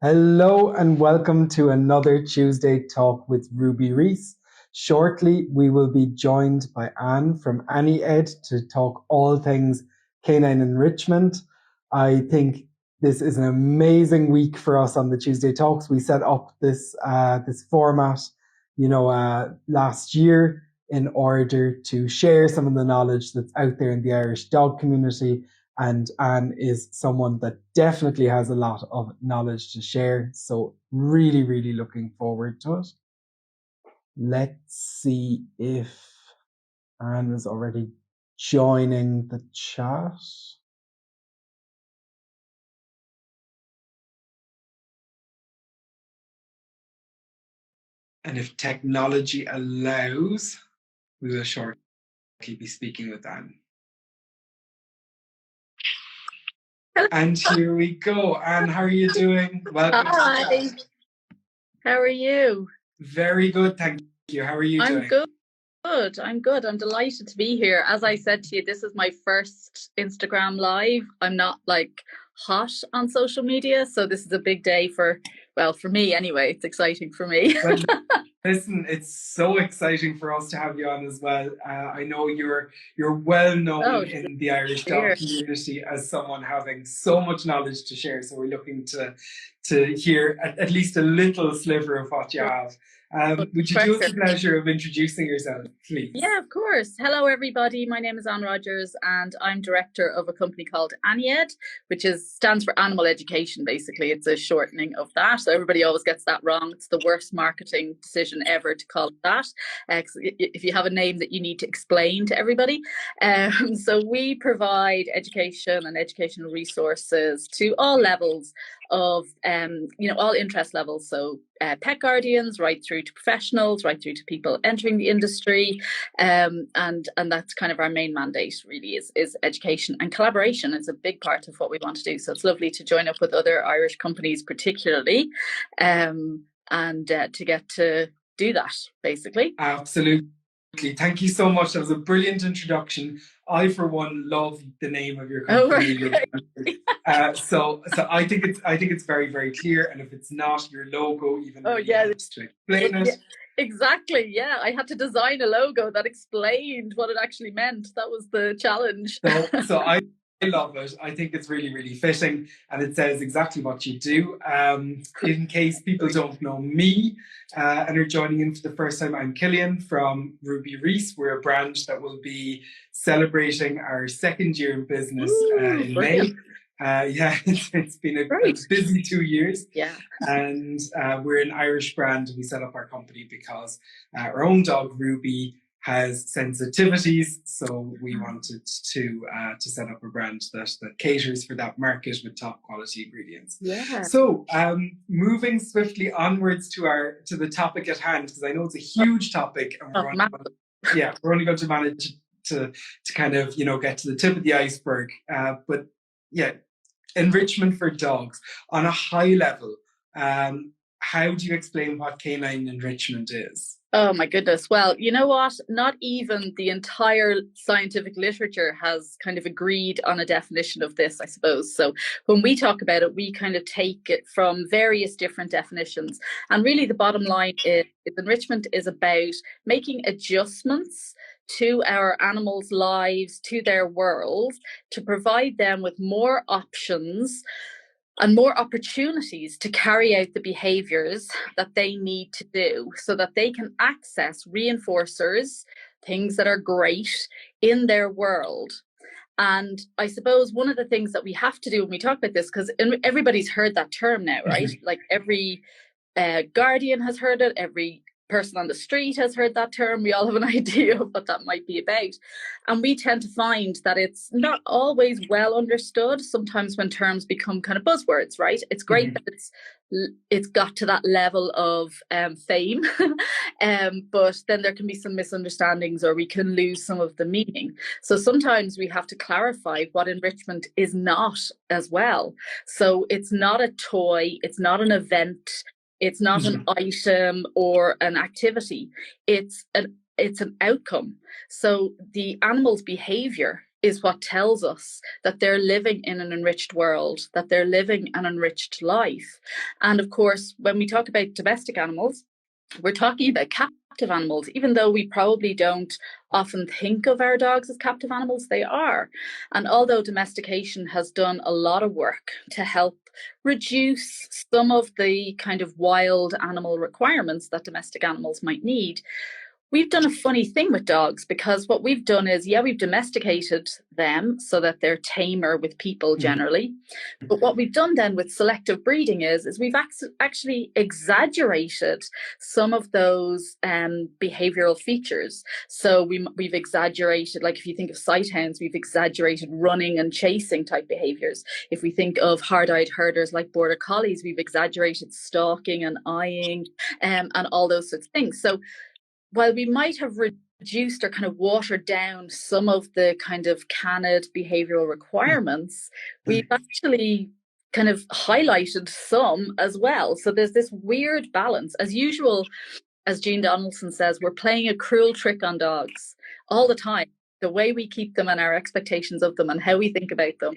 Hello and welcome to another Tuesday Talk with Ruby Reese. Shortly, we will be joined by Anne from Annie Ed to talk all things canine enrichment. I think this is an amazing week for us on the Tuesday Talks. We set up this format, last year in order to share some of the knowledge that's out there in the Irish dog community, and Anne is someone that definitely has a lot of knowledge to share. So really, really looking forward to it. Let's see if Anne is already joining the chat. And if technology allows, we will shortly be speaking with Anne. And here we go. Anne, how are you doing? Welcome. Hi. How are you? Very good, thank you. How are you doing? I'm good. I'm delighted to be here. As I said to you, this is my first Instagram live. I'm not hot on social media, so this is a big day for me anyway. It's exciting for me. Well, listen, it's so exciting for us to have you on as well. I know you're well known in the Irish dog community as someone having so much knowledge to share. So we're looking to hear at least a little sliver of what you have. Would you do us the pleasure of introducing yourself, please? Yeah, of course. Hello, everybody. My name is Anne Rogers, and I'm director of a company called Annie Ed, which stands for Animal Education. Basically, it's a shortening of that. So everybody always gets that wrong. It's the worst marketing decision ever to call it that. If you have a name that you need to explain to everybody. So we provide education and educational resources to all levels of all interest levels, so pet guardians right through to professionals, right through to people entering the industry, and that's kind of our main mandate. Really is education, and collaboration is a big part of what we want to do. So it's lovely to join up with other Irish companies particularly, and to get to do that basically. Absolutely. Thank you so much. That was a brilliant introduction. I, for one, love the name of your company. So I think it's very, very clear. And if it's not, your logo even helps to explain it. Exactly. Yeah, I had to design a logo that explained what it actually meant. That was the challenge. So I love it. I think it's really, really fitting, and it says exactly what you do. In case people don't know me and are joining in for the first time, I'm Killian from Ruby Reese. We're a brand that will be celebrating our second year in business in May. It's been a busy 2 years. Yeah. And we're an Irish brand. We set up our company because our own dog, Ruby, has sensitivities, so we wanted to set up a brand that caters for that market with top quality ingredients. Yeah. So moving swiftly onwards to the topic at hand, because I know it's a huge topic, and we're only going to manage to kind of get to the tip of the iceberg. But yeah, enrichment for dogs on a high level. How do you explain what canine enrichment is? Oh my goodness. Well, you know what? Not even the entire scientific literature has kind of agreed on a definition of this, I suppose. So when we talk about it, we kind of take it from various different definitions. And really the bottom line is enrichment is about making adjustments to our animals' lives, to their world, to provide them with more options and more opportunities to carry out the behaviors that they need to do so that they can access reinforcers, things that are great in their world. And I suppose one of the things that we have to do when we talk about this, because everybody's heard that term now, right? Like every guardian has heard it, every person on the street has heard that term. We all have an idea of what that might be about. And we tend to find that it's not always well understood. Sometimes when terms become kind of buzzwords, right? It's great that it's got to that level of fame, but then there can be some misunderstandings, or we can lose some of the meaning. So sometimes we have to clarify what enrichment is not as well. So it's not a toy, it's not an event, it's not an item or an activity. It's an outcome. So the animal's behavior is what tells us that they're living in an enriched world, that they're living an enriched life. And of course, when we talk about domestic animals, we're talking about captive animals. Even though we probably don't often think of our dogs as captive animals, they are. And although domestication has done a lot of work to help reduce some of the kind of wild animal requirements that domestic animals might need, we've done a funny thing with dogs, because what we've done is, yeah, we've domesticated them so that they're tamer with people generally. But what we've done then with selective breeding is we've actually exaggerated some of those behavioral features. So we've exaggerated, like if you think of sighthounds, we've exaggerated running and chasing type behaviors. If we think of hard-eyed herders like border collies, we've exaggerated stalking and eyeing and all those sorts of things. So while we might have reduced or kind of watered down some of the kind of canid behavioral requirements, we've actually kind of highlighted some as well. So there's this weird balance. As usual, as Jean Donaldson says, we're playing a cruel trick on dogs all the time. The way we keep them and our expectations of them and how we think about them,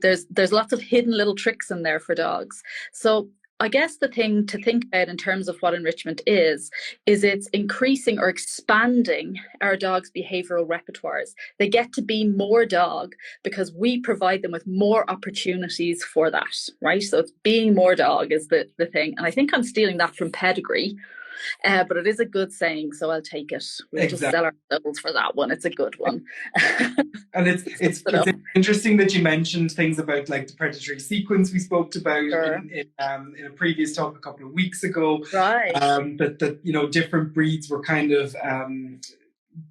there's lots of hidden little tricks in there for dogs. So I guess the thing to think about in terms of what enrichment is it's increasing or expanding our dogs' behavioral repertoires. They get to be more dog because we provide them with more opportunities for that, right? So it's being more dog is the thing. And I think I'm stealing that from pedigree. But it is a good saying, so I'll take it. We'll just sell ourselves for that one. It's a good one. And it's interesting that you mentioned things about like the predatory sequence we spoke about in a previous talk a couple of weeks ago. Right. That you know, different breeds were kind of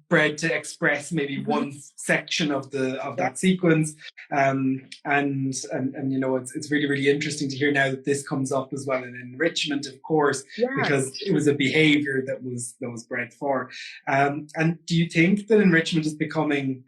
bred to express maybe one section of that sequence, and you know, it's really, really interesting to hear now that this comes up as well in enrichment, of course, because it was a behavior that was bred for. And do you think that enrichment is becoming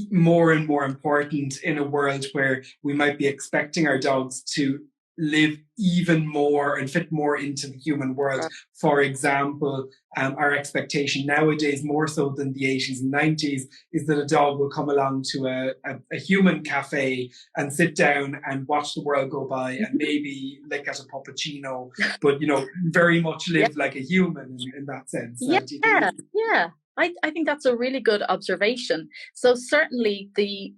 more and more important in a world where we might be expecting our dogs to live even more and fit more into the human world? For example, our expectation nowadays, more so than the 80s and 90s, is that a dog will come along to a human cafe and sit down and watch the world go by and maybe lick at a puppuccino, but, you know, very much live like a human in that sense. Yeah. I think that's a really good observation. So certainly the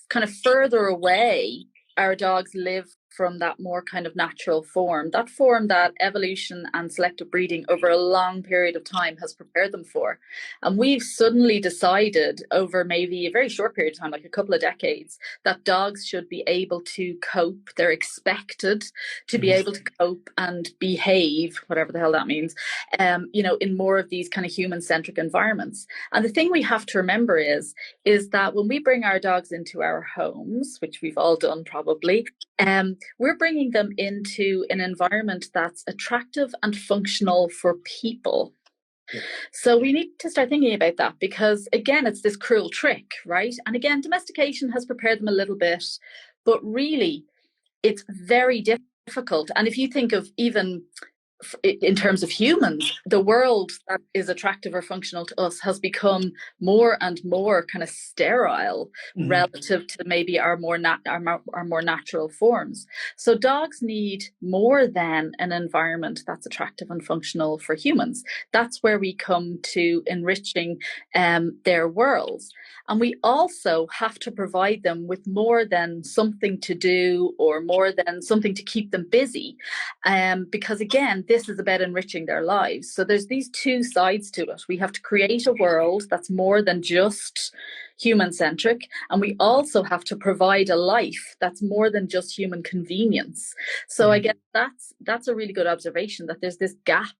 kind of further away our dogs live from that more kind of natural form that evolution and selective breeding over a long period of time has prepared them for. And we've suddenly decided over maybe a very short period of time, like a couple of decades, that dogs should be able to cope. They're expected to be able to cope and behave, whatever the hell that means, you know, in more of these kind of human-centric environments. And the thing we have to remember is that when we bring our dogs into our homes, which we've all done probably, we're bringing them into an environment that's attractive and functional for people. So we need to start thinking about that, because again, it's this cruel trick, right? And again, domestication has prepared them a little bit, but really it's very difficult. And if you think of even in terms of humans, the world that is attractive or functional to us has become more and more kind of sterile relative to maybe our more natural forms. So dogs need more than an environment that's attractive and functional for humans. That's where we come to enriching their worlds. And we also have to provide them with more than something to do or more than something to keep them busy, because again, this is about enriching their lives. So there's these two sides to it. We have to create a world that's more than just human-centric, and we also have to provide a life that's more than just human convenience. So I guess that's a really good observation, that there's this gap,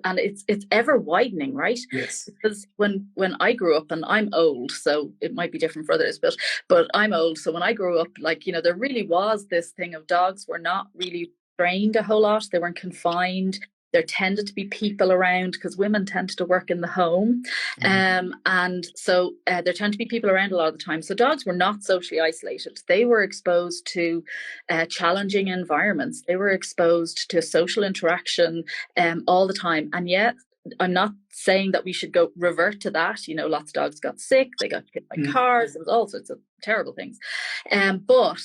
and it's ever widening, right? Yes. Because when I grew up, and I'm old, so it might be different for others, but I'm old. So when I grew up, like, you know, there really was this thing of dogs were not really trained a whole lot. They weren't confined. There tended to be people around because women tended to work in the home. And so there tended to be people around a lot of the time. So dogs were not socially isolated. They were exposed to challenging environments. They were exposed to social interaction all the time. And yet I'm not saying that we should go revert to that. Lots of dogs got sick, they got hit by cars, there was all sorts of terrible things. But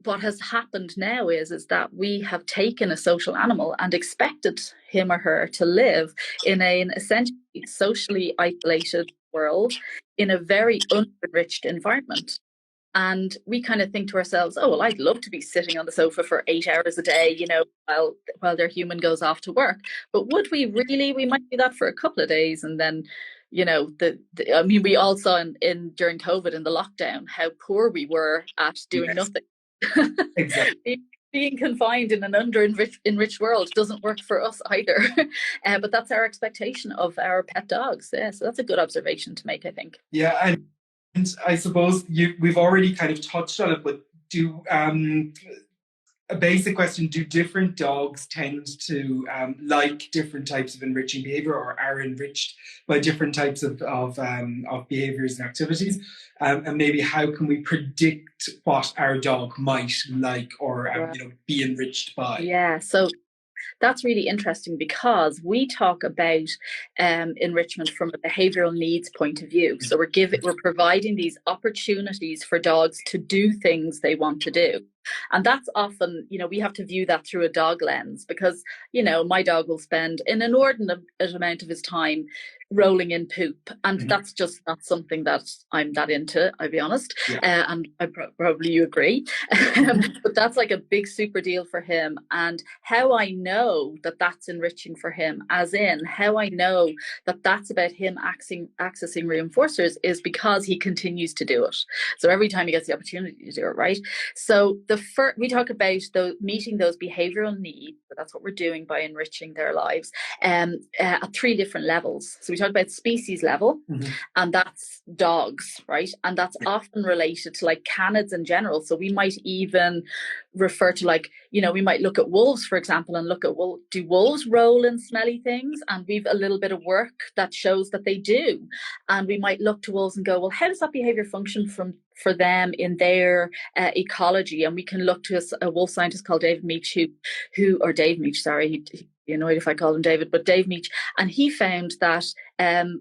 what has happened now is that we have taken a social animal and expected him or her to live in an essentially socially isolated world in a very unenriched environment. And we kind of think to ourselves, oh, well, I'd love to be sitting on the sofa for 8 hours a day, while their human goes off to work. But would we really? We might do that for a couple of days, and then, we all saw during COVID in the lockdown how poor we were at doing nothing. Exactly. Being confined in an enriched world doesn't work for us either. But that's our expectation of our pet dogs. Yeah, so that's a good observation to make, I think. Yeah, and I suppose we've already kind of touched on it, but a basic question, do different dogs tend to like different types of enriching behavior, or are enriched by different types of behaviors and activities? And maybe how can we predict what our dog might like or be enriched by? Yeah, so that's really interesting, because we talk about enrichment from a behavioral needs point of view. So we're providing these opportunities for dogs to do things they want to do. And that's often, we have to view that through a dog lens, because, my dog will spend an inordinate amount of his time rolling in poop. And that's just not something that I'm that into, I'll be honest. Yeah. And probably you agree. But that's like a big super deal for him. And how I know that that's enriching for him, as in how I know that that's about him accessing reinforcers, is because he continues to do it. So every time he gets the opportunity to do it, right? So we talk about meeting those behavioral needs. That's what we're doing by enriching their lives at 3 different levels. So we talk about species level, and that's dogs, right? And that's often related to like canids in general. So we might even refer to we might look at wolves, for example, and look at, well, do wolves roll in smelly things? And we've a little bit of work that shows that they do. And we might look to wolves and go, well, how does that behavior function for them in their ecology? And we can look to a wolf scientist called Dave Meach, or Dave Meach, sorry, he'd be annoyed if I called him David, but Dave Meach. And he found that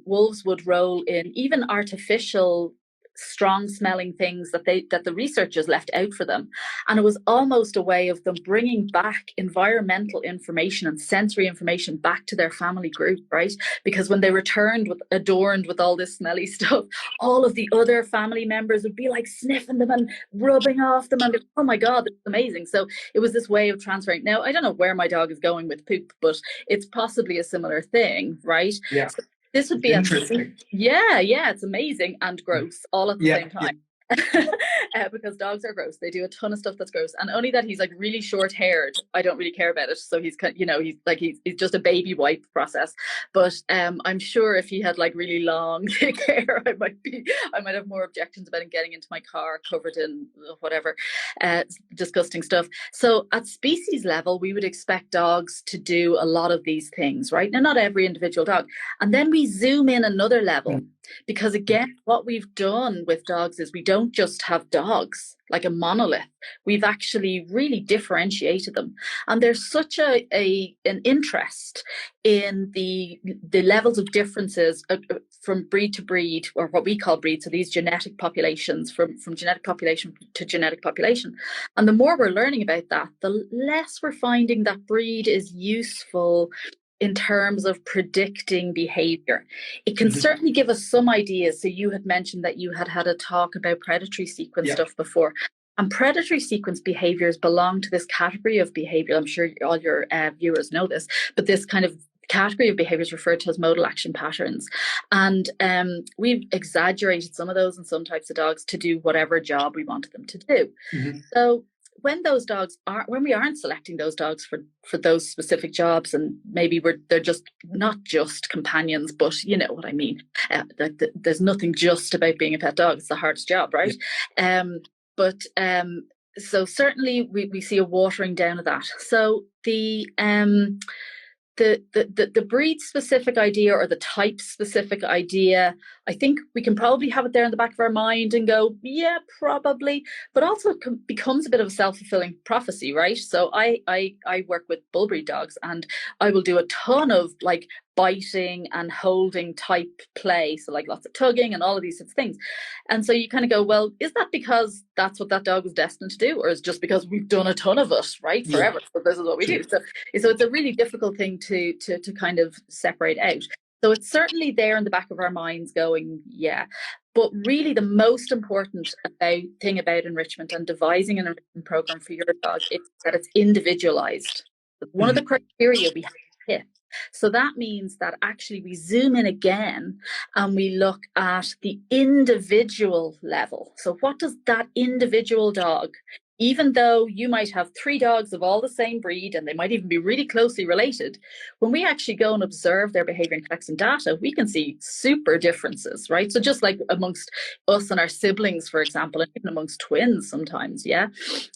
wolves would roll in even artificial strong smelling things that the researchers left out for them. And it was almost a way of them bringing back environmental information and sensory information back to their family group, right? Because when they returned adorned with all this smelly stuff, all of the other family members would be like sniffing them and rubbing off them, and oh my God, it's amazing. So it was this way of transferring. Now, I don't know where my dog is going with poop, but it's possibly a similar thing, right? Yeah. So this would be interesting. Yeah, it's amazing and gross all at the same time. Because dogs are gross. They do a ton of stuff that's gross, and only that he's like really short haired, I don't really care about it. So he's he's just a baby wipe process. But I'm sure if he had like really long thick hair, I might have more objections about him getting into my car covered in whatever disgusting stuff. So at species level, we would expect dogs to do a lot of these things, right? Now, not every individual dog. And then we zoom in another level, because again, what we've done with dogs is we don't just have dogs like a monolith. We've actually really differentiated them, and there's such an interest in the levels of differences from breed to breed, or what we call breed. So these genetic populations, from genetic population to genetic population. And the more we're learning about that, the less we're finding that breed is useful in terms of predicting behavior. It can certainly give us some ideas. So you had mentioned that you had a talk about predatory sequence stuff before. And predatory sequence behaviors belong to this category of behavior. I'm sure all your viewers know this, but this kind of category of behaviors referred to as modal action patterns. And we've exaggerated some of those in some types of dogs to do whatever job we wanted them to do. So when we aren't selecting those dogs for those specific jobs, and maybe they're just not just companions, but you know what I mean. There's nothing just about being a pet dog. It's the hardest job, right? So certainly we see a watering down of that. So the breed specific idea, or the type specific idea, I think we can probably have it there in the back of our mind and go, yeah, probably. But also it becomes a bit of a self-fulfilling prophecy, right? So I work with bull breed dogs, and I will do a ton of like biting and holding type play. So like lots of tugging and all of these sorts of things. And so you kind of go, well, is that because that's what that dog was destined to do? Or is it just because we've done a ton of it, right? Forever. So this is what we do. So it's a really difficult thing to kind of separate out. So it's certainly there in the back of our minds going, yeah. But really the most important thing about enrichment and devising an enrichment program for your dog is that it's individualized. One of the criteria we have to hit. So that means that actually we zoom in again and we look at the individual level. So what does that individual dog, even though you might have 3 dogs of all the same breed and they might even be really closely related, when we actually go and observe their behavior and collect some data, we can see super differences, right? So just like amongst us and our siblings, for example, and even amongst twins sometimes, yeah,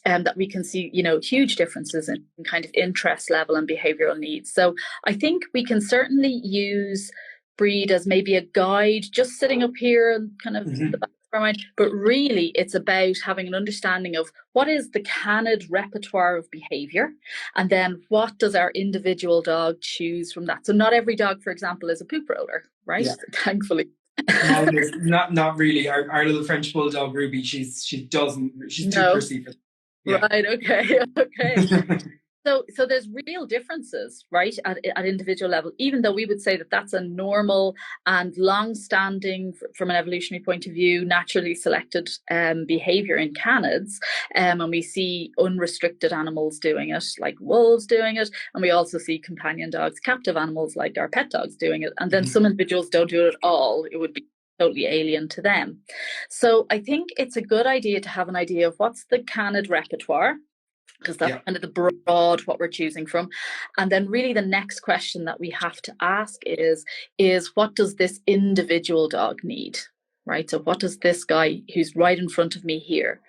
and that we can see, huge differences in kind of interest level and behavioral needs. So I think we can certainly use breed as maybe a guide, just sitting up here and kind of in the back of our mind, but really it's about having an understanding of what is the canid repertoire of behavior, and then what does our individual dog choose from that. So not every dog, for example, is a poop roller, right? Yeah. Thankfully. Mine is not really. Our little French bulldog Ruby, she's too prissy for that. Yeah. Right, okay. So there's real differences, right, at individual level, even though we would say that that's a normal and long-standing, from an evolutionary point of view, naturally selected behavior in canids. And we see unrestricted animals doing it, like wolves doing it. And we also see companion dogs, captive animals like our pet dogs doing it. And then some individuals don't do it at all. It would be totally alien to them. So I think it's a good idea to have an idea of what's the canid repertoire, because that's kind of the broad what we're choosing from. And then really the next question that we have to ask is what does this individual dog need, right? So what does this guy who's right in front of me here?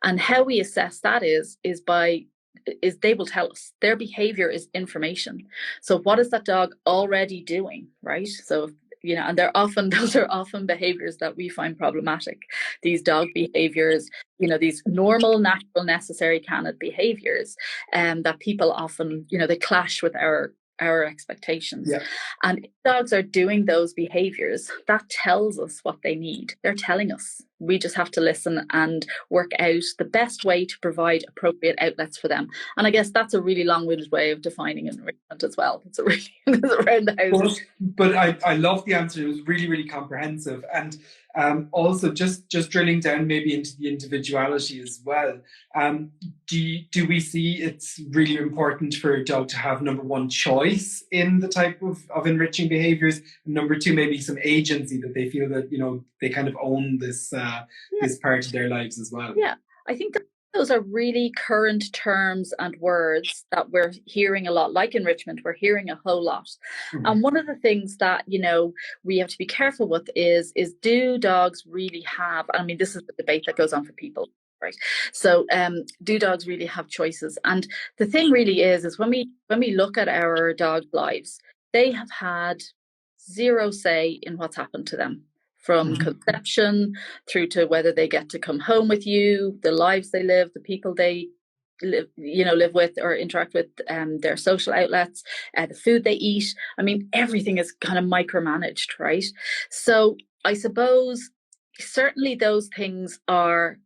And how we assess that is they will tell us. Their behavior is information. So what is that dog already doing, right? So and those are often behaviors that we find problematic. These dog behaviors, these normal, natural, necessary canid behaviors, that people often, they clash with our expectations. Yeah. And if dogs are doing those behaviors, that tells us what they need. They're telling us. We just have to listen and work out the best way to provide appropriate outlets for them. And I guess that's a really long-winded way of defining enrichment as well. It's a really around the houses. But I love the answer. It was really, really comprehensive. And also just drilling down maybe into the individuality as well. Do we see it's really important for a dog to have, number one, choice in the type of enriching behaviors, and number two, maybe some agency, that they feel that they kind of own this this part of their lives as well? Yeah, I think those are really current terms and words that we're hearing a lot, like enrichment. We're hearing a whole lot. And one of the things that, we have to be careful with is do dogs really have, I mean, this is the debate that goes on for people, right? So do dogs really have choices? And the thing really is when we look at our dog lives, they have had zero say in what's happened to them. From conception through to whether they get to come home with you, the lives they live, the people they live with or interact with, their social outlets, the food they eat. I mean, everything is kind of micromanaged, right? So I suppose certainly those things are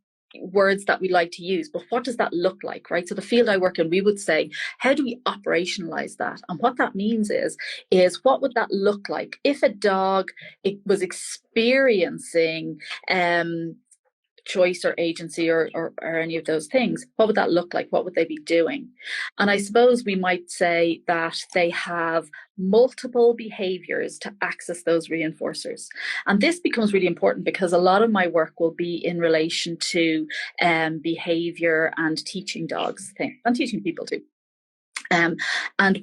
words that we like to use, but what does that look like, right? So the field I work in, we would say, how do we operationalize that? And what that means is what would that look like if a dog was experiencing choice or agency or any of those things? What would that look like? What would they be doing? And I suppose we might say that they have multiple behaviors to access those reinforcers. And this becomes really important because a lot of my work will be in relation to behavior and teaching dogs things, and teaching people too. And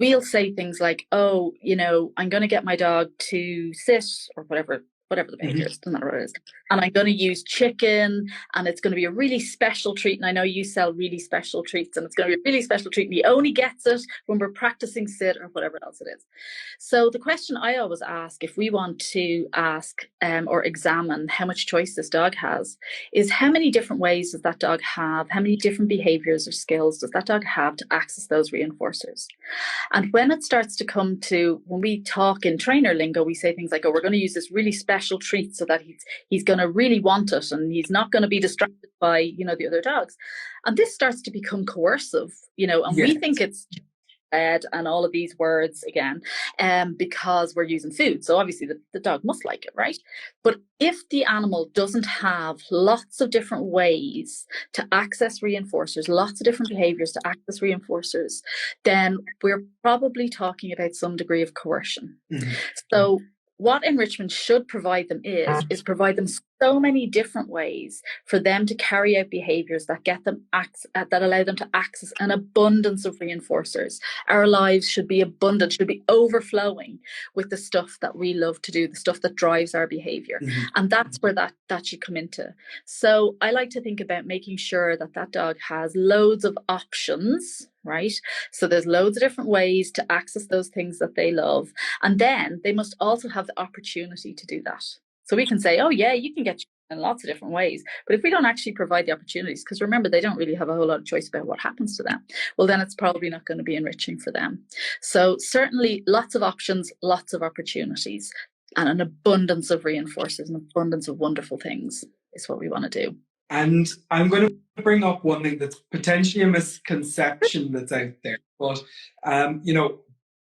we'll say things like, I'm going to get my dog to sit, or whatever whatever the behavior is, doesn't matter what it is. And I'm going to use chicken, and it's going to be a really special treat. And I know you sell really special treats, and it's going to be a really special treat. And he only gets it when we're practicing sit or whatever else it is. So the question I always ask, if we want to ask or examine how much choice this dog has, is how many different ways does that dog have? How many different behaviors or skills does that dog have to access those reinforcers? And when it starts to come to, when we talk in trainer lingo, we say things like, oh, we're going to use this really special treat so that he's going to really want it, and he's not going to be distracted by, the other dogs. And this starts to become coercive, and we think it's bed and all of these words again, because we're using food. So obviously the dog must like it, right? But if the animal doesn't have lots of different ways to access reinforcers, lots of different behaviors to access reinforcers, then we're probably talking about some degree of coercion. So what enrichment should provide them is provide them so many different ways for them to carry out behaviors that get them that allow them to access an abundance of reinforcers. Our lives should be abundant, should be overflowing with the stuff that we love to do, the stuff that drives our behavior. And that's where that should come into. So I like to think about making sure that dog has loads of options, right? So there's loads of different ways to access those things that they love. And then they must also have the opportunity to do that. So we can say, oh yeah, you can get in lots of different ways. But if we don't actually provide the opportunities, because remember, they don't really have a whole lot of choice about what happens to them, well, then it's probably not going to be enriching for them. So certainly lots of options, lots of opportunities, and an abundance of reinforcers, an abundance of wonderful things is what we want to do. And I'm going to bring up one thing that's potentially a misconception that's out there. But,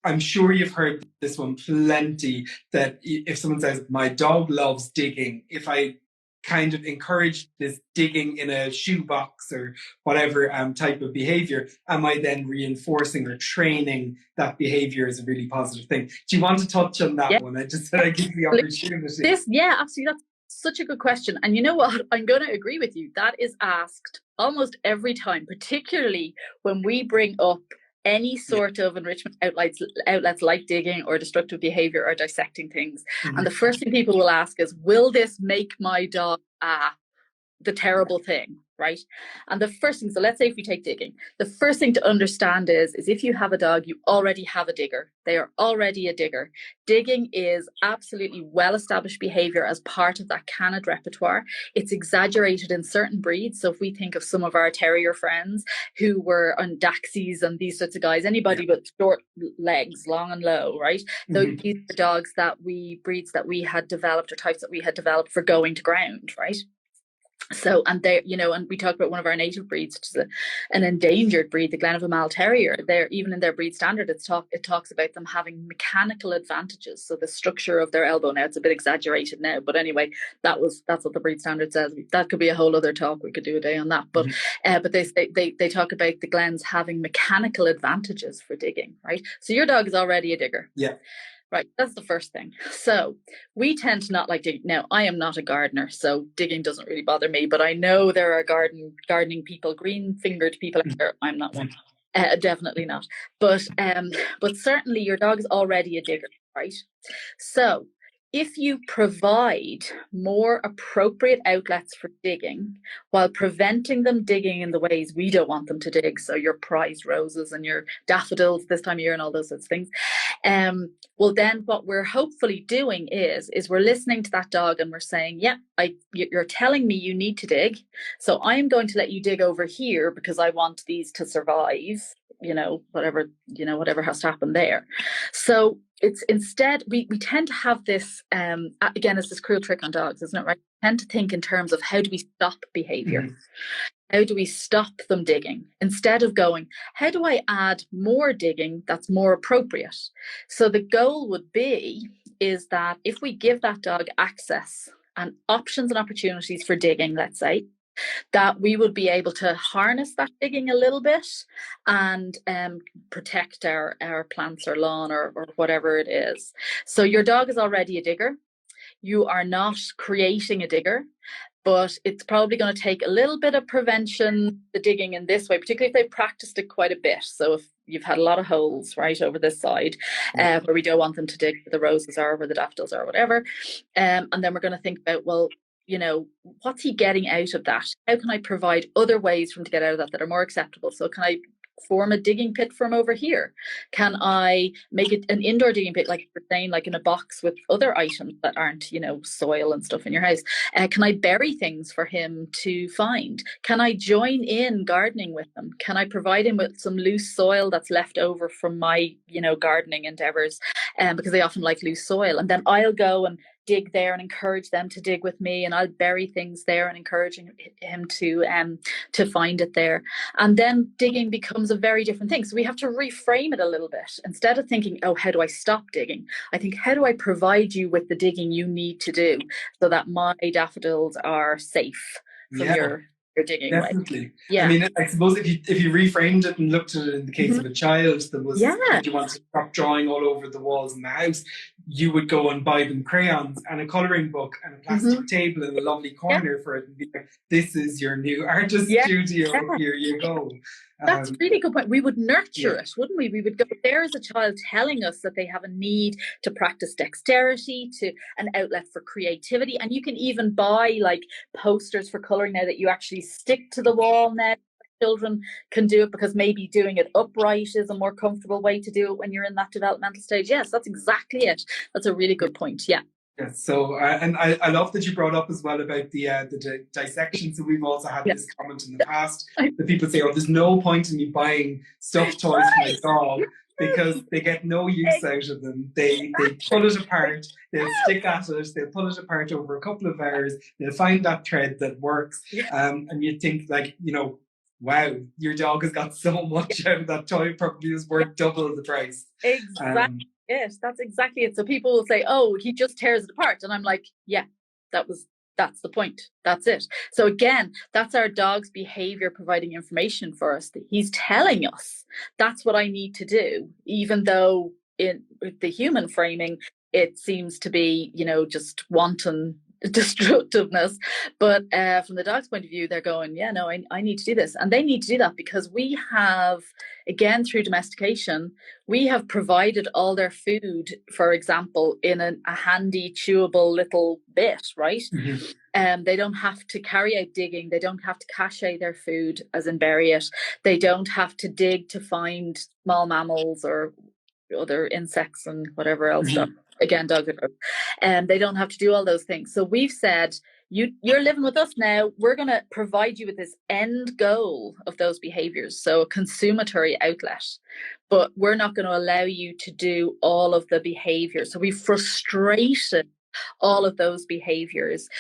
I'm sure you've heard this one plenty, that if someone says, my dog loves digging, if I kind of encourage this digging in a shoebox or whatever type of behavior, am I then reinforcing or training that behavior as a really positive thing? Do you want to touch on that one? I just said I give you the opportunity. Absolutely. That's such a good question. And you know what? I'm going to agree with you. That is asked almost every time, particularly when we bring up any sort of enrichment outlets like digging or destructive behavior or dissecting things. And the first thing people will ask is, will this make my dog the terrible thing, right? And the first thing, so let's say if we take digging, the first thing to understand is if you have a dog, you already have a digger. They are already a digger. Digging is absolutely well-established behavior as part of that canid repertoire. It's exaggerated in certain breeds. So if we think of some of our terrier friends who were on Daxies and these sorts of guys, anybody with short legs, long and low, right? So these are dogs breeds that we had developed, or types that we had developed for going to ground, right? So, and they, and we talked about one of our native breeds, which is an endangered breed, the Glenavon Terrier. They're, even in their breed standard, it talks about them having mechanical advantages. So the structure of their elbow, now it's a bit exaggerated now, but anyway, that's what the breed standard says. That could be a whole other talk. We could do a day on that. But but they talk about the Glens having mechanical advantages for digging, right? So your dog is already a digger. Yeah. Right, that's the first thing. So we tend to not like digging. Now, I am not a gardener, so digging doesn't really bother me, but I know there are gardening people, green-fingered people out there. I'm not one. Definitely not. But certainly your dog is already a digger, right? So if you provide more appropriate outlets for digging while preventing them digging in the ways we don't want them to dig, so your prize roses and your daffodils this time of year and all those sorts of things, well, then what we're hopefully doing is we're listening to that dog and we're saying, yeah, you're telling me you need to dig, so I am going to let you dig over here because I want these to survive, whatever has to happen there. So it's instead, we tend to have this, again, it's this cruel trick on dogs, isn't it, right? We tend to think in terms of how do we stop behavior? How do we stop them digging? Instead of going, how do I add more digging that's more appropriate? So the goal would be is that if we give that dog access and options and opportunities for digging, let's say, that we would be able to harness that digging a little bit and protect our plants or lawn or whatever it is. So your dog is already a digger. You are not creating a digger. but it's probably going to take a little bit of prevention, the digging in this way, particularly if they've practiced it quite a bit. So if you've had a lot of holes right over this side, where we don't want them to dig where the roses are, where the daffodils are, whatever. And then we're going to think about, well, what's he getting out of that? How can I provide other ways for him to get out of that are more acceptable? So can I form a digging pit for him over here? Can I make it an indoor digging pit, like you're saying, like in a box with other items that aren't, soil and stuff in your house? Can I bury things for him to find? Can I join in gardening with him? Can I provide him with some loose soil that's left over from my, gardening endeavors? Because they often like loose soil. And then I'll go and dig there and encourage them to dig with me, and I'll bury things there and encouraging him to find it there. And then digging becomes a very different thing. So we have to reframe it a little bit. Instead of thinking, oh, how do I stop digging? I think, how do I provide you with the digging you need to do so that my daffodils are safe from your digging? Definitely. Right? Yeah. I mean, I suppose if you reframed it and looked at it in the case of a child that was that you wanted to stop drawing all over the walls in the house, you would go and buy them crayons and a colouring book and a plastic table in a lovely corner for it and be like, this is your new artist studio, here you go. That's a really good point. We would nurture it, wouldn't we? We would go, there is a child telling us that they have a need to practice dexterity, to an outlet for creativity. And you can even buy like posters for colouring now that you actually stick to the wall now. Children can do it because maybe doing it upright is a more comfortable way to do it when you're in that developmental stage. Yes, that's exactly it. That's a really good point. Yeah. Yes, so and I love that you brought up as well about the dissection. So we've also had this comment in the past that people say, "Oh, there's no point in me buying stuffed toys for my dog because they get no use out of them. They pull it apart, they'll stick at it, they'll pull it apart over a couple of hours, they'll find that thread that works, and you think like, wow, your dog has got so much out of that toy, probably is worth double the price." Exactly. Yes, that's exactly it. So people will say, oh, he just tears it apart. And I'm like, yeah, that's the point. That's it. So again, that's our dog's behavior providing information for us. That he's telling us that's what I need to do, even though in the human framing, it seems to be, just wanton destructiveness. But from the dog's point of view, they're going, yeah, no, I need to do this. And they need to do that because we have, again, through domestication, we have provided all their food, for example, in a handy, chewable little bit, right? They don't have to carry out digging. They don't have to cache their food, as in bury it. They don't have to dig to find small mammals or other insects and whatever else stuff. Again, dogs are they don't have to do all those things. So we've said, you're living with us now. We're going to provide you with this end goal of those behaviors, so a consummatory outlet, but we're not going to allow you to do all of the behaviors. So we've frustrated all of those behaviors,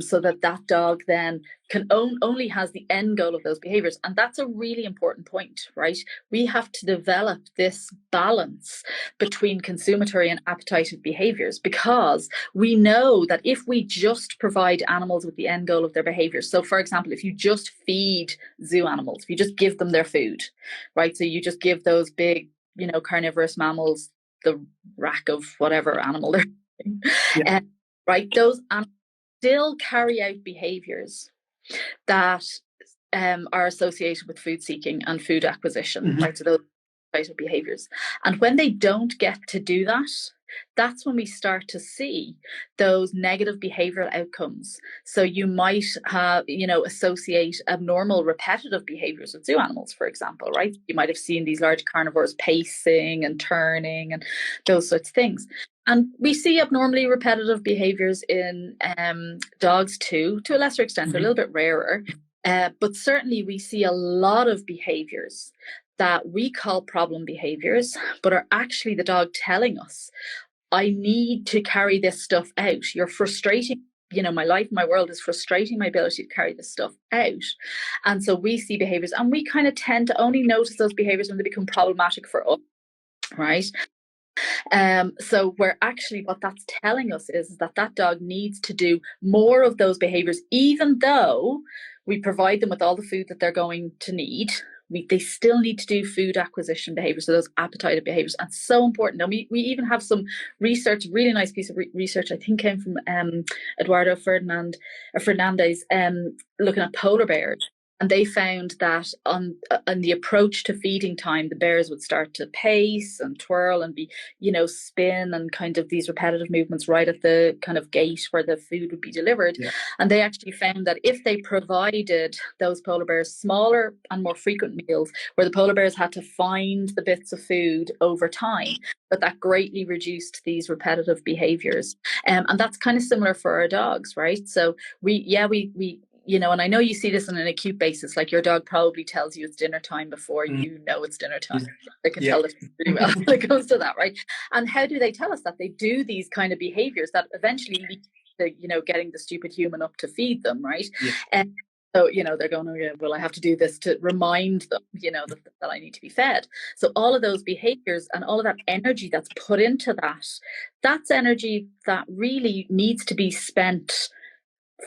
so that dog then can only has the end goal of those behaviors. And that's a really important point, right? We have to develop this balance between consummatory and appetitive behaviors, because we know that if we just provide animals with the end goal of their behaviors, so for example, if you just feed zoo animals, if you just give them their food, right? So you just give those big, carnivorous mammals the rack of whatever animal they're right, those animals still carry out behaviors that are associated with food seeking and food acquisition, right? So those types of behaviors. And when they don't get to do that, that's when we start to see those negative behavioral outcomes. So you might have, associate abnormal repetitive behaviors with zoo animals, for example, right? You might have seen these large carnivores pacing and turning and those sorts of things. And we see abnormally repetitive behaviors in dogs too, to a lesser extent. They're a little bit rarer. But certainly we see a lot of behaviors that we call problem behaviors, but are actually the dog telling us, I need to carry this stuff out. You're frustrating. My life, my world is frustrating my ability to carry this stuff out. And so we see behaviors, and we kind of tend to only notice those behaviors when they become problematic for us, right? So where actually what that's telling us is that dog needs to do more of those behaviors, even though we provide them with all the food that they're going to need. they still need to do food acquisition behaviors, so those appetite behaviors, and so important. And we even have some research, really nice piece of research, I think came from Eduardo Fernandez, looking at polar bears. And they found that on the approach to feeding time, the bears would start to pace and twirl and be, spin and kind of these repetitive movements right at the kind of gate where the food would be delivered. Yeah. And they actually found that if they provided those polar bears smaller and more frequent meals, where the polar bears had to find the bits of food over time, that greatly reduced these repetitive behaviors. And that's kind of similar for our dogs, right? So we and I know you see this on an acute basis, like your dog probably tells you it's dinner time before you know it's dinner time. They can tell us pretty well when it comes to that, right? And how do they tell us that? They do these kind of behaviors that eventually lead to, getting the stupid human up to feed them, right? Yeah. And so, they're going, oh, yeah, well, I have to do this to remind them, that I need to be fed. So all of those behaviors and all of that energy that's put into that's energy that really needs to be spent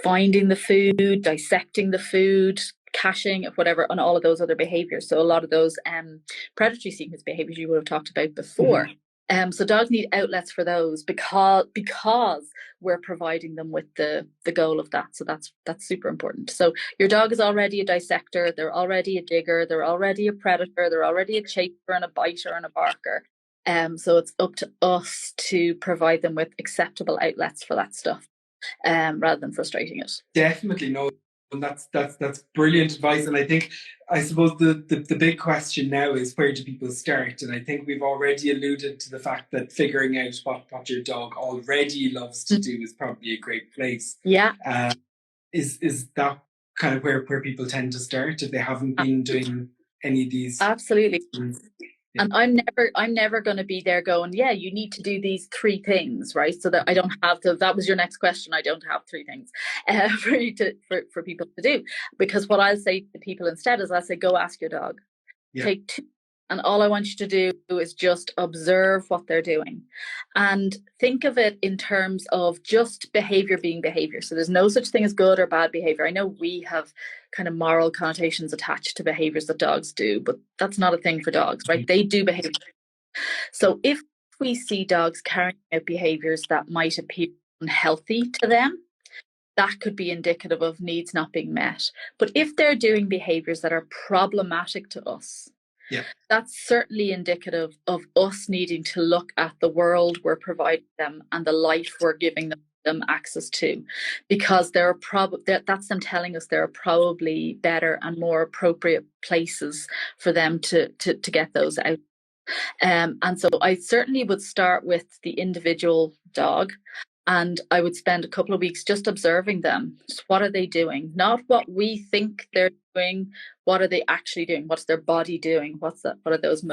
finding the food, dissecting the food, caching, whatever, and all of those other behaviors. So a lot of those predatory sequence behaviors you would have talked about before. So dogs need outlets for those because we're providing them with the goal of that. So that's super important. So your dog is already a dissector, they're already a digger, they're already a predator, they're already a chaser and a biter and a barker. So it's up to us to provide them with acceptable outlets for that stuff. Rather than frustrating it. Definitely, no. And that's brilliant advice. And I suppose the big question now is, where do people start? And I think we've already alluded to the fact that figuring out what your dog already loves to do is probably a great place. Yeah. Is that kind of where people tend to start if they haven't been doing any of these? Absolutely. And I'm never going to be there going, yeah, you need to do these 3 things, right? So that I don't have to. That was your next question. I don't have 3 things for people to do, because what I'll say to people instead is I'll say, go ask your dog. Yeah. Take 2, and all I want you to do is just observe what they're doing, and think of it in terms of just behavior being behavior. So there's no such thing as good or bad behavior. I know we have kind of moral connotations attached to behaviors that dogs do, but that's not a thing for dogs, right? They do behavior. So if we see dogs carrying out behaviors that might appear unhealthy to them, that could be indicative of needs not being met. But if they're doing behaviors that are problematic to us, that's certainly indicative of us needing to look at the world we're providing them and the life we're giving them access to, because that's them telling us there are probably better and more appropriate places for them to get those out. And so I certainly would start with the individual dog, and I would spend a couple of weeks just observing them. Just what are they doing? Not what we think they're doing. What are they actually doing? What's their body doing? What are those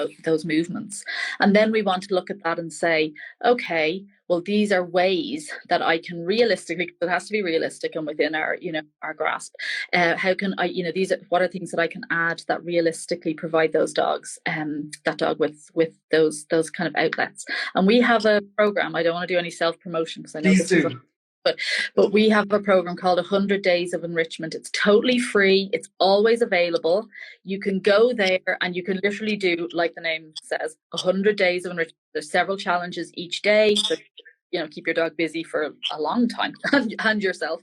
movements? And then we want to look at that and say, okay, well, these are ways that I can realistically, because it has to be realistic and within our, our grasp. How can I, what are things that I can add that realistically provide those dogs, that dog with those kind of outlets? And we have a program. I don't want to do any self-promotion because I know this is but we have a program called 100 Days of Enrichment. It's totally free. It's always available. You can go there and you can literally do, like the name says, 100 Days of Enrichment. There's several challenges each day. So, keep your dog busy for a long time and yourself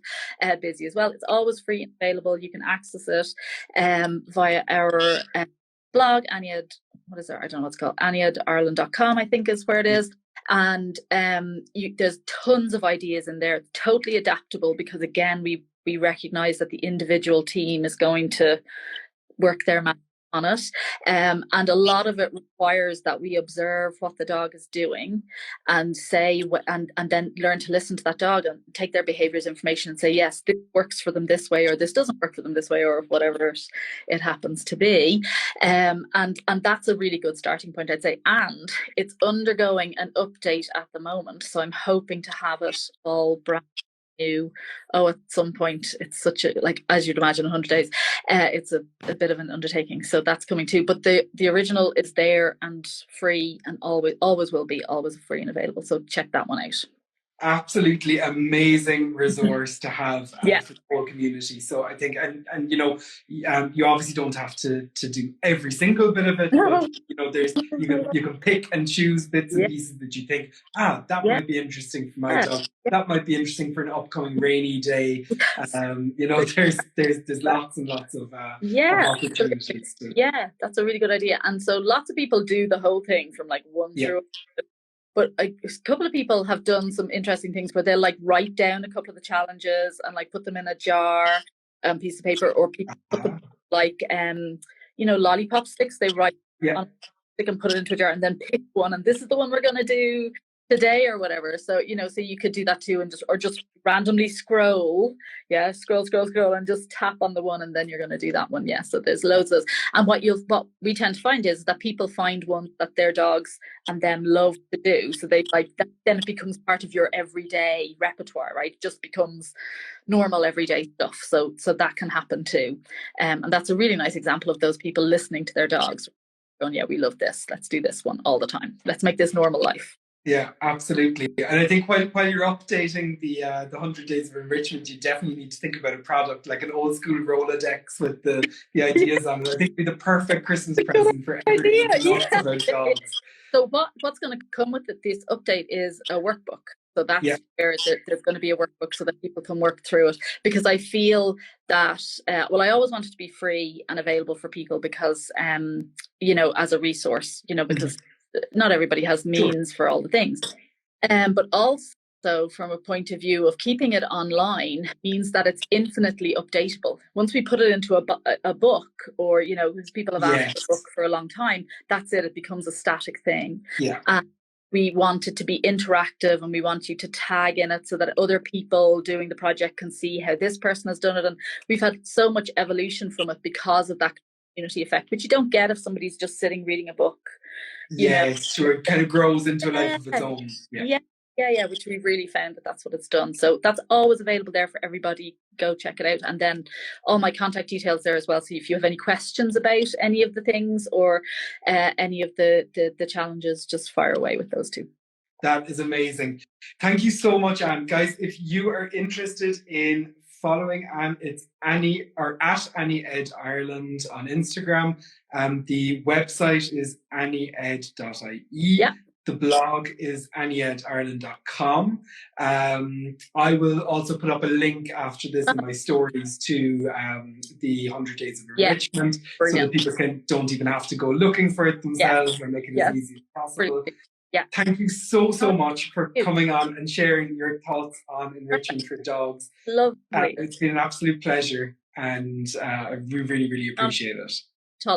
busy as well. It's always free and available. You can access it via our blog, Aniad. What is it? I don't know what it's called. AniadIreland.com, I think is where it is. And there's tons of ideas in there. It's totally adaptable because, again, we recognize that the individual team is going to work their magic on it. And a lot of it requires that we observe what the dog is doing and say, and then learn to listen to that dog and take their behaviors information and say, yes, this works for them this way, or this doesn't work for them this way, or whatever it happens to be. And that's a really good starting point, I'd say. And it's undergoing an update at the moment. So I'm hoping to have it all brand new. At some point. It's such a, like, as you'd imagine, 100 days. It's a bit of an undertaking. So that's coming too. But the original is there and free, and always will be, always free and available. So check that one out. absolutely amazing resource to have Yeah. for the whole community. So I think, and you know, you obviously don't have to do every single bit of it, but you know, there's you can pick and choose bits and Yeah. pieces that you think, ah, that Yeah. might be interesting for my Yeah. dog. That might be interesting for an upcoming rainy day. You know, there's lots and lots of Yeah, opportunities to. yeah, that's a really good idea. And so lots of people do the whole thing from like one Yeah. through, but a couple of people have done some interesting things where they'll like write down a couple of the challenges and like put them in a jar, piece of paper, or people put them like lollipop sticks. They write Yeah. on a stick and put it into a jar and then pick one, and this is the one we're gonna do today or whatever. So so you could do that too, and just randomly scroll, scroll and just tap on the one, and then you're going to do that one. Yeah, so there's loads of those. And what we tend to find is that people find ones that their dogs and them love to do, so they like that, then it becomes part of your everyday repertoire, right? It just becomes normal everyday stuff. So that can happen too, and that's a really nice example of those people listening to their dogs going, yeah, we love this, let's do this one all the time, let's make this normal life. Yeah, absolutely. And I think while you're updating the 100 Days of Enrichment, you definitely need to think about a product like an old school Rolodex with the ideas on it. I think it'd be the perfect Christmas present for everyone who loves about dogs. So what's going to come with this update is a workbook. So that's where there's going to be a workbook so that people can work through it. Because I feel that, I always want it to be free and available for people because, as a resource, because not everybody has means for all the things. But also from a point of view of keeping it online means that it's infinitely updatable. Once we put it into a book, or because people have asked for a book for a long time, that's it becomes a static thing. We want it to be interactive, and we want you to tag in it so that other people doing the project can see how this person has done it. And we've had so much evolution from it because of that community effect, which you don't get if somebody's just sitting reading a book. Sure. It kind of grows into a life of its own. Yeah, which we really found that's what it's done. So that's always available there for everybody. Go check it out. And then all my contact details there as well. So if you have any questions about any of the things or any of the challenges, just fire away with those too. That is amazing. Thank you so much, Anne. Guys, if you are interested in following Anne, it's Annie or at Annie Ed Ireland on Instagram. The website is annieed.ie. Yeah. The blog is annieedireland.com. I will also put up a link after this in my stories to the 100 Days of Enrichment, so that people don't even have to go looking for it themselves and make it as easy as possible. Yeah. Thank you so much for coming on and sharing your thoughts on enrichment for dogs. Lovely. It's been an absolute pleasure, and we really appreciate it.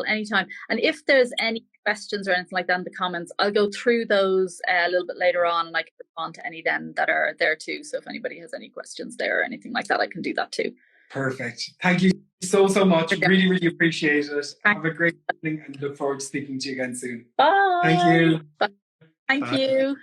Anytime. And if there's any questions or anything like that in the comments, I'll go through those a little bit later on, and I can respond to any then that are there too. So if anybody has any questions there or anything like that, I can do that too. Perfect. Thank you so much. Really appreciate it. Have a great evening, and look forward to speaking to you again soon. Bye. Thank you. Bye. Thank you.